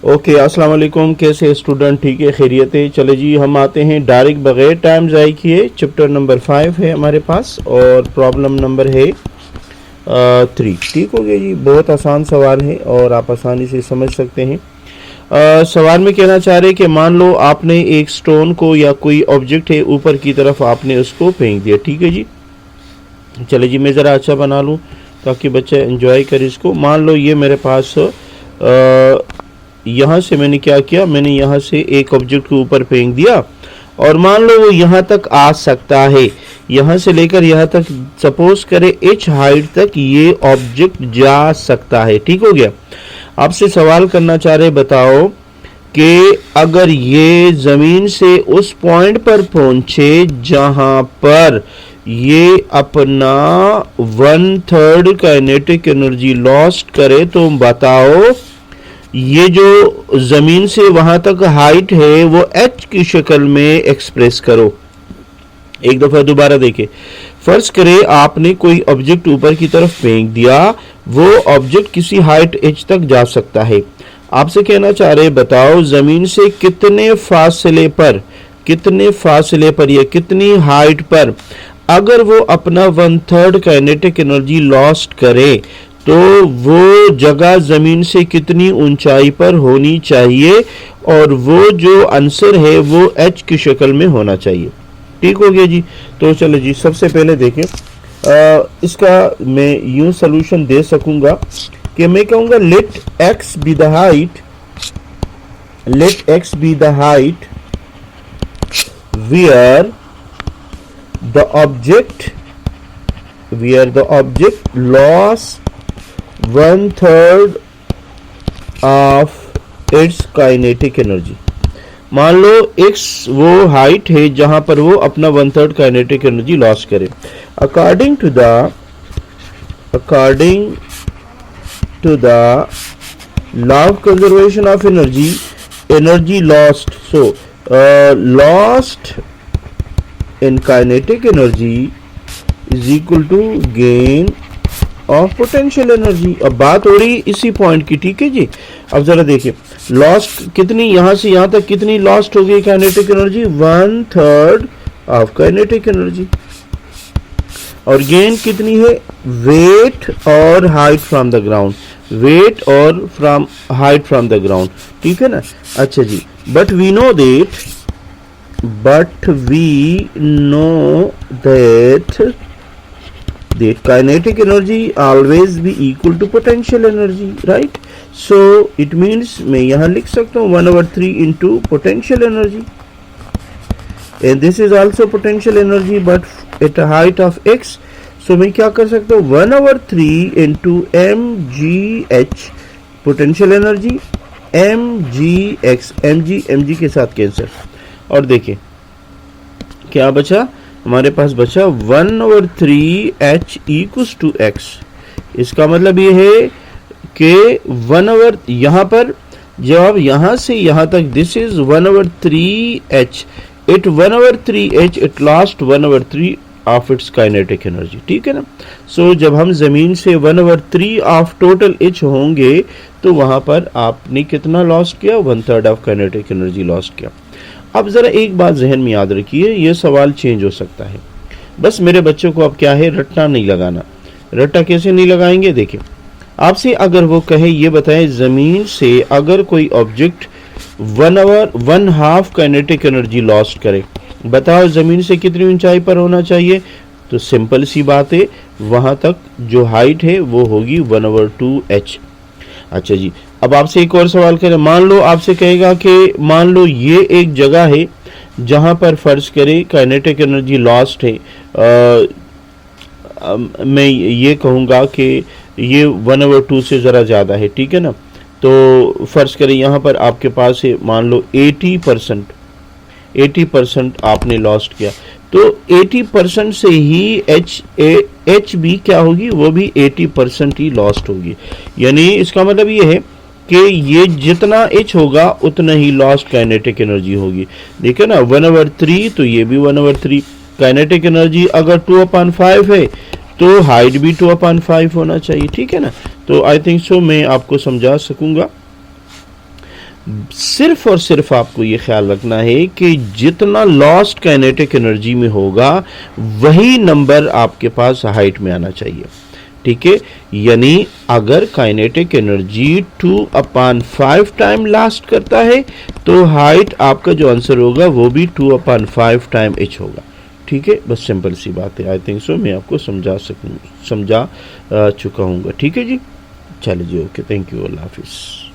Okay, अस्सलाम वालेकुम। कैसे स्टूडेंट? ठीक है, खैरियत है। चले जी, हम आते हैं डायरेक्ट बगैर टाइम ज़ाय किए। चैप्टर नंबर 5 है हमारे पास और प्रॉब्लम नंबर है 3। ठीक हो गया जी। बहुत आसान सवाल है और आप आसानी से समझ सकते हैं। सवाल में कहना चाह रहे कि मान लो आपने एक स्टोन को या कोई ऑब्जेक्ट है ऊपर की तरफ आपने उसको फेंक दिया। ठीक है जी। चले जी, मैं ज़रा अच्छा बना लूँ ताकि बच्चा एंजॉय करे इसको। मान लो ये मेरे पास यहाँ से मैंने क्या किया, मैंने यहाँ से एक ऑब्जेक्ट के ऊपर फेंक दिया और मान लो वो यहाँ तक आ सकता है। यहाँ से लेकर यहाँ तक सपोज करे h हाइट तक ये ऑब्जेक्ट जा सकता है। ठीक हो गया। आपसे सवाल करना चाह रहे, बताओ कि अगर ये ज़मीन से उस पॉइंट पर पहुंचे जहां पर ये अपना 1/3 काइनेटिक एनर्जी लॉस्ट करे, तो बताओ ये जो जमीन से वहां तक हाइट है वो h की शक्ल में एक्सप्रेस करो। एक दफा दोबारा देखें। फर्ज करें आपने कोई ऑब्जेक्ट ऊपर की तरफ फेंक दिया, वो ऑब्जेक्ट किसी हाइट h तक जा सकता है। आपसे कहना चाह रहे, बताओ जमीन से कितने फासले पर या कितनी हाइट पर अगर वो अपना 1/3 काइनेटिक एनर्जी लॉस्ट करे तो वो जगह जमीन से कितनी ऊंचाई पर होनी चाहिए और वो जो आंसर है वो h की शक्ल में होना चाहिए। ठीक हो गया जी। तो चलो जी, सबसे पहले देखें इसका मैं यूं सॉल्यूशन दे सकूंगा कि मैं कहूंगा let x be the height where the object lost 1/3 of its kinetic energy। मान लो x वो हाइट है जहां पर वो अपना 1/3 काइनेटिक एनर्जी लॉस करे। According to the law of conservation of energy lost, so lost in kinetic energy is equal to gain of potential energy. अब बात हो रही इसी पॉइंट की। ठीक है जी। अब जरा देखिए, लॉस्ट कितनी, यहां से यहां तक कितनी लॉस्ट हो गई kinetic energy? 1/3 of kinetic energy. और गेन कितनी है? वेट और height from the ground, height from the ground. ठीक है ना। अच्छा जी, but we know that kinetic energy always be equal to potential energy, right? So it means मैं यहाँ लिख सकता हूँ 1/3 into potential energy, and this is also potential energy but at a height of x। so मैं क्या कर सकता हूँ 1/3 into mgh potential energy, mg के साथ कैंसर। और देखिए क्या बचा हमारे पास, बचा 1/3 h इक्वल्स टू x। इसका मतलब ये है कि यहाँ पर जब यहाँ से यहाँ तक this is 1/3 h, it 1/3 h it lost 1/3 of its kinetic energy. ठीक है ना। सो जब हम जमीन से 1/3 ऑफ टोटल h होंगे तो वहां पर आपने कितना लॉस्ट किया? 1/3 ऑफ काइनेटिक एनर्जी लॉस्ट किया। अब ज़रा एक बात जहन में याद रखिए, ये सवाल चेंज हो सकता है। बस मेरे बच्चों को अब क्या है, रट्टा नहीं लगाना। रट्टा कैसे नहीं लगाएंगे? देखिए, आपसे अगर वो कहे ये बताएं ज़मीन से अगर कोई ऑब्जेक्ट 1/2 काइनेटिक एनर्जी लॉस्ट करे, बताओ ज़मीन से कितनी ऊंचाई पर होना चाहिए? तो सिंपल सी बात है, वहाँ तक जो हाइट है वो होगी 1/2 h। अच्छा जी, अब आपसे एक और सवाल करें। मान लो आपसे कहेगा कि मान लो ये एक जगह है जहां पर फर्ज करें काइनेटिक एनर्जी लॉस्ट है। मैं ये कहूँगा कि ये 1/2 से ज़रा ज़्यादा है। ठीक है ना। तो फर्ज करें यहाँ पर आपके पास है मान लो 80% आपने लॉस्ट किया, तो 80% से ही एच भी क्या होगी? वो भी 80% ही लॉस्ट होगी। यानी इसका मतलब ये है कि ये जितना h होगा उतना ही लॉस्ट काइनेटिक एनर्जी होगी। देखिए ना, 1/3 तो ये भी 1/3। काइनेटिक एनर्जी अगर 2/5 है तो हाइट भी 2/5 होना चाहिए। ठीक है ना। तो आई थिंक सो मैं आपको समझा सकूंगा। सिर्फ और सिर्फ आपको ये ख्याल रखना है कि जितना लॉस्ट काइनेटिक एनर्जी में होगा वही नंबर आपके पास हाइट में आना चाहिए। ठीक है, यानी अगर काइनेटिक एनर्जी 2/5 टाइम लास्ट करता है तो हाइट आपका जो आंसर होगा वो भी 2/5 टाइम h होगा। ठीक है, बस सिंपल सी बात है। आई थिंक सो मैं आपको समझा चुका हूँ। ठीक है जी, चलिए जी, ओके, थैंक यू, अल्लाह हाफिज़।